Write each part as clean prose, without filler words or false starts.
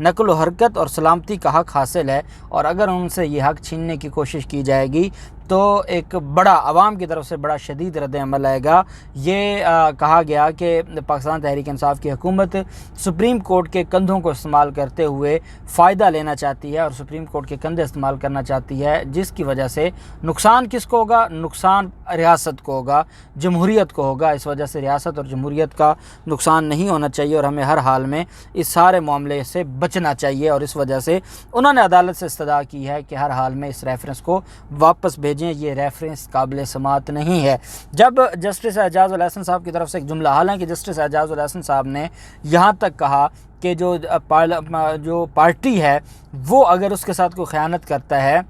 نقل و حرکت اور سلامتی کا حق حاصل ہے، اور اگر ان سے یہ حق چھیننے کی کوشش کی جائے گی تو ایک بڑا عوام کی طرف سے بڑا شدید رد عمل آئے گا۔ یہ کہا گیا کہ پاکستان تحریک انصاف کی حکومت سپریم کورٹ کے کندھوں کو استعمال کرتے ہوئے فائدہ لینا چاہتی ہے، اور سپریم کورٹ کے کندھے استعمال کرنا چاہتی ہے، جس کی وجہ سے نقصان کس کو ہوگا؟ نقصان ریاست کو ہوگا، جمہوریت کو ہوگا۔ اس وجہ سے ریاست اور جمہوریت کا نقصان نہیں ہونا چاہیے، اور ہمیں ہر حال میں اس سارے معاملے سے بچنا چاہیے، اور اس وجہ سے انہوں نے عدالت سے استدعا کی ہے کہ ہر حال میں اس ریفرنس کو واپس بھیجیں، یہ ریفرنس قابل سماعت نہیں ہے۔ جب جسٹس اعجاز الحسن صاحب کی طرف سے ایک جملہ، حالانکہ جسٹس اعجاز الحسن صاحب نے یہاں تک کہا کہ جو پارٹی ہے وہ اگر اس کے ساتھ کوئی خیانت کرتا ہے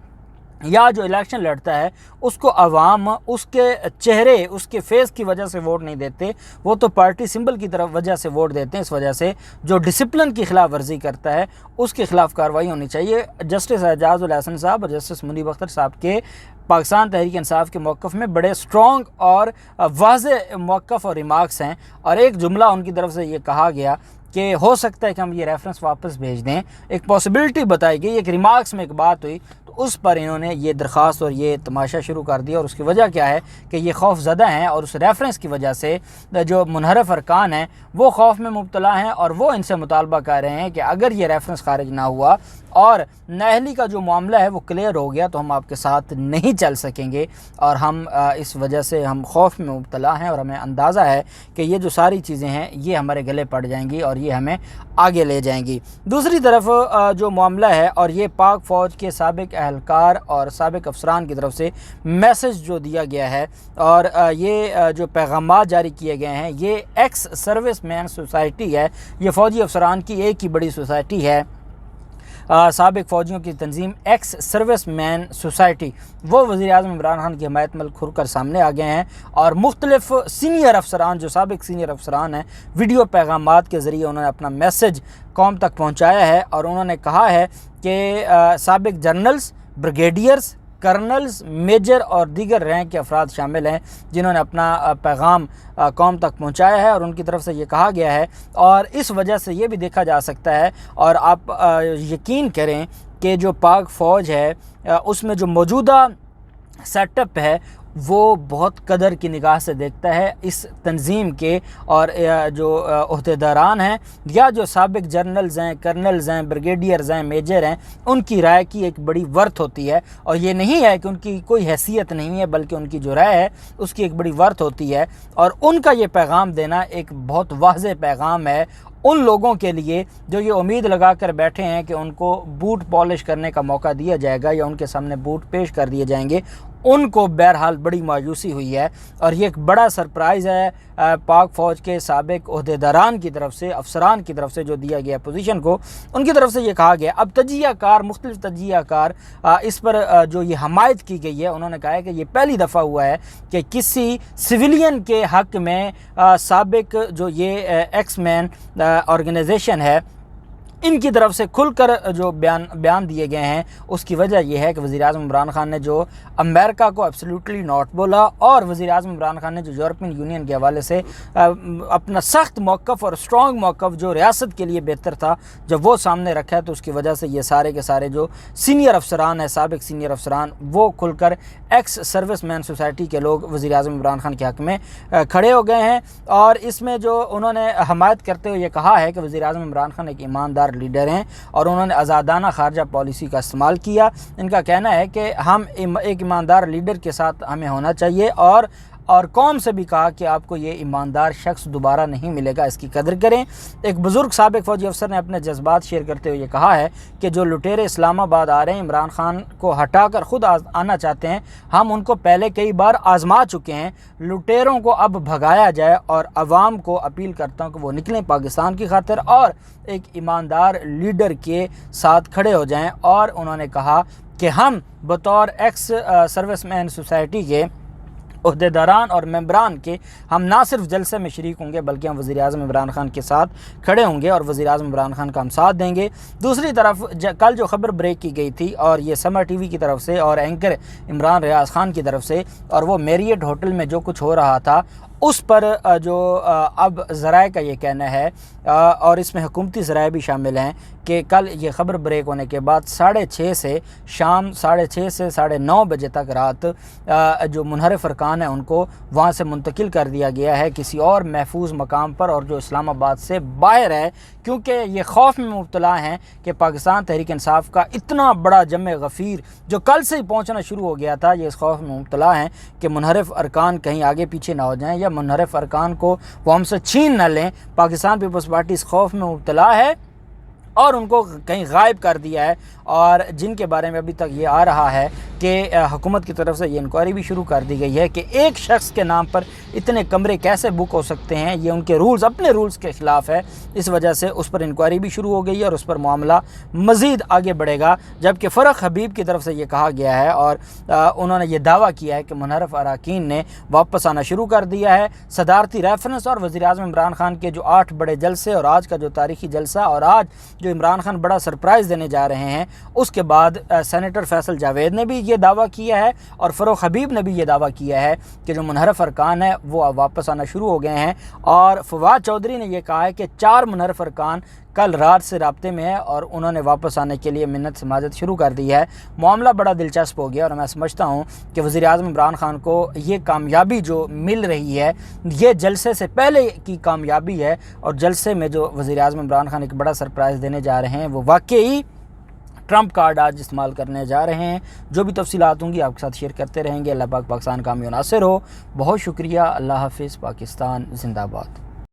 یا جو الیکشن لڑتا ہے اس کو عوام اس کے چہرے، اس کے فیس کی وجہ سے ووٹ نہیں دیتے، وہ تو پارٹی سمبل کی طرف وجہ سے ووٹ دیتے ہیں۔ اس وجہ سے جو ڈسپلن کی خلاف ورزی کرتا ہے اس کے خلاف کارروائی ہونی چاہیے۔ جسٹس اعجاز الحسن صاحب اور جسٹس منیب اختر صاحب کے پاکستان تحریک انصاف کے موقف میں بڑے سٹرونگ اور واضح موقف اور ریمارکس ہیں، اور ایک جملہ ان کی طرف سے یہ کہا گیا کہ ہو سکتا ہے کہ ہم یہ ریفرنس واپس بھیج دیں، ایک پاسبلٹی بتائی گئی، ایک ریمارکس میں ایک بات ہوئی، تو اس پر انہوں نے یہ درخواست اور یہ تماشا شروع کر دیا، اور اس کی وجہ کیا ہے کہ یہ خوف زدہ ہیں، اور اس ریفرنس کی وجہ سے جو منحرف ارکان ہیں وہ خوف میں مبتلا ہیں، اور وہ ان سے مطالبہ کر رہے ہیں کہ اگر یہ ریفرنس خارج نہ ہوا اور نااہلی کا جو معاملہ ہے وہ کلیئر ہو گیا تو ہم آپ کے ساتھ نہیں چل سکیں گے، اور ہم اس وجہ سے ہم خوف میں مبتلا ہیں، اور ہمیں اندازہ ہے کہ یہ جو ساری چیزیں ہیں یہ ہمارے گلے پڑ جائیں گی اور یہ ہمیں آگے لے جائیں گی۔ دوسری طرف جو معاملہ ہے، اور یہ پاک فوج کے سابق اہلکار اور سابق افسران کی طرف سے میسج جو دیا گیا ہے، اور یہ جو پیغامات جاری کیے گئے ہیں، یہ ایکس سروس مین سوسائٹی ہے، یہ فوجی افسران کی ایک ہی بڑی سوسائٹی ہے، سابق فوجیوں کی تنظیم ایکس سروس مین سوسائٹی، وہ وزیر اعظم عمران خان کی حمایت میں کھل کر سامنے آ گئے ہیں، اور مختلف سینئر افسران جو سابق سینئر افسران ہیں ویڈیو پیغامات کے ذریعے انہوں نے اپنا میسج قوم تک پہنچایا ہے، اور انہوں نے کہا ہے کہ سابق جنرلز، بریگیڈیئرز، کرنلز، میجر اور دیگر رینک کے افراد شامل ہیں جنہوں نے اپنا پیغام قوم تک پہنچایا ہے، اور ان کی طرف سے یہ کہا گیا ہے، اور اس وجہ سے یہ بھی دیکھا جا سکتا ہے، اور آپ یقین کریں کہ جو پاک فوج ہے اس میں جو موجودہ سیٹ اپ ہے وہ بہت قدر کی نگاہ سے دیکھتا ہے اس تنظیم کے، اور جو عہدیداران ہیں یا جو سابق جنرلز ہیں، کرنلز ہیں، بریگیڈیئرز ہیں، میجر ہیں، ان کی رائے کی ایک بڑی ورتھ ہوتی ہے، اور یہ نہیں ہے کہ ان کی کوئی حیثیت نہیں ہے، بلکہ ان کی جو رائے ہے اس کی ایک بڑی ورتھ ہوتی ہے، اور ان کا یہ پیغام دینا ایک بہت واضح پیغام ہے ان لوگوں کے لیے جو یہ امید لگا کر بیٹھے ہیں کہ ان کو بوٹ پالش کرنے کا موقع دیا جائے گا یا ان کے سامنے بوٹ پیش کر دیے جائیں گے، ان کو بہرحال بڑی مایوسی ہوئی ہے، اور یہ ایک بڑا سرپرائز ہے پاک فوج کے سابق عہدیداران کی طرف سے، افسران کی طرف سے جو دیا گیا پوزیشن کو، ان کی طرف سے یہ کہا گیا۔ اب تجزیہ کار، مختلف تجزیہ کار اس پر جو یہ حمایت کی گئی ہے، انہوں نے کہا ہے کہ یہ پہلی دفعہ ہوا ہے کہ کسی سویلین کے حق میں سابق جو یہ ایکس مین آرگنائزیشن ہے ان کی طرف سے کھل کر جو بیان دیے گئے ہیں، اس کی وجہ یہ ہے کہ وزیر اعظم عمران خان نے جو امریکہ کو ایبسلیوٹلی ناٹ بولا، اور وزیر اعظم عمران خان نے جو یورپین یونین کے حوالے سے اپنا سخت موقف اور سٹرونگ موقف جو ریاست کے لیے بہتر تھا جب وہ سامنے رکھا ہے، تو اس کی وجہ سے یہ سارے کے سارے جو سینئر افسران ہیں، سابق سینئر افسران، وہ کھل کر ایکس سروس مین سوسائٹی کے لوگ وزیر اعظم عمران خان کے حق میں کھڑے ہو گئے ہیں، اور اس میں جو انہوں نے حمایت کرتے ہوئے یہ کہا ہے کہ وزیر اعظم عمران خان ایک ایماندار لیڈر ہیں، اور انہوں نے آزادانہ خارجہ پالیسی کا استعمال کیا۔ ان کا کہنا ہے کہ ہم ایک ایماندار لیڈر کے ساتھ ہمیں ہونا چاہیے، اور قوم سے بھی کہا کہ آپ کو یہ ایماندار شخص دوبارہ نہیں ملے گا، اس کی قدر کریں۔ ایک بزرگ سابق فوجی افسر نے اپنے جذبات شیئر کرتے ہوئے یہ کہا ہے کہ جو لٹیرے اسلام آباد آ رہے ہیں، عمران خان کو ہٹا کر خود آنا چاہتے ہیں، ہم ان کو پہلے کئی بار آزما چکے ہیں، لٹیروں کو اب بھگایا جائے، اور عوام کو اپیل کرتا ہوں کہ وہ نکلیں پاکستان کی خاطر اور ایک ایماندار لیڈر کے ساتھ کھڑے ہو جائیں۔ اور انہوں نے کہا کہ ہم بطور ایکس سروس مین سوسائٹی کے عہدیداران اور ممبران کے ہم نہ صرف جلسے میں شریک ہوں گے بلکہ ہم وزیر اعظم عمران خان کے ساتھ کھڑے ہوں گے اور وزیر اعظم عمران خان کا ہم ساتھ دیں گے۔ دوسری طرف کل جو خبر بریک کی گئی تھی، اور یہ سمر ٹی وی کی طرف سے اور اینکر عمران ریاض خان کی طرف سے، اور وہ میریٹ ہوٹل میں جو کچھ ہو رہا تھا اس پر جو اب ذرائع کا یہ کہنا ہے اور اس میں حکومتی ذرائع بھی شامل ہیں کہ کل یہ خبر بریک ہونے کے بعد 6:30 سے شام 6:30 سے 9:30 بجے تک رات جو منحرف ارکان ہیں ان کو وہاں سے منتقل کر دیا گیا ہے کسی اور محفوظ مقام پر، اور جو اسلام آباد سے باہر ہے، کیونکہ یہ خوف میں مبتلا ہیں کہ پاکستان تحریک انصاف کا اتنا بڑا جمع غفیر جو کل سے ہی پہنچنا شروع ہو گیا تھا، یہ اس خوف میں مبتلا ہیں کہ منحرف ارکان کہیں آگے پیچھے نہ ہو جائیں یا منحرف ارکان کو وہ ہم سے چھین نہ لیں۔ پاکستان پیپلز پارٹی اس خوف میں مبتلا ہے اور ان کو کہیں غائب کر دیا ہے، اور جن کے بارے میں ابھی تک یہ آ رہا ہے کہ حکومت کی طرف سے یہ انکوائری بھی شروع کر دی گئی ہے کہ ایک شخص کے نام پر اتنے کمرے کیسے بک ہو سکتے ہیں، یہ ان کے رولز، اپنے رولز کے خلاف ہے۔ اس وجہ سے اس پر انکوائری بھی شروع ہو گئی ہے اور اس پر معاملہ مزید آگے بڑھے گا، جبکہ فرق حبیب کی طرف سے یہ کہا گیا ہے اور انہوں نے یہ دعویٰ کیا ہے کہ منحرف اراکین نے واپس آنا شروع کر دیا ہے۔ صدارتی ریفرنس اور وزیر اعظم عمران خان کے جو 8 بڑے جلسے اور آج کا جو تاریخی جلسہ اور آج جو عمران خان بڑا سرپرائز دینے جا رہے ہیں، اس کے بعد سینیٹر فیصل جاوید نے بھی یہ دعویٰ کیا ہے اور فروخ حبیب نے بھی یہ دعویٰ کیا ہے کہ جو منحرف ارکان ہیں وہ واپس آنا شروع ہو گئے ہیں، اور فواد چودھری نے یہ کہا ہے کہ 4 منحرف ارکان کل رات سے رابطے میں ہیں اور انہوں نے واپس آنے کے لیے منت سماجت شروع کر دی ہے۔ معاملہ بڑا دلچسپ ہو گیا اور میں سمجھتا ہوں کہ وزیر اعظم عمران خان کو یہ کامیابی جو مل رہی ہے یہ جلسے سے پہلے کی کامیابی ہے، اور جلسے میں جو وزیر اعظم عمران خان ایک بڑا سرپرائز دینے جا رہے ہیں وہ واقعی ٹرمپ کارڈ آج استعمال کرنے جا رہے ہیں۔ جو بھی تفصیلات ہوں گی آپ کے ساتھ شیئر کرتے رہیں گے۔ اللہ پاک پاکستان کامیاب ناصر ہو۔ بہت شکریہ۔ اللہ حافظ۔ پاکستان زندہ باد۔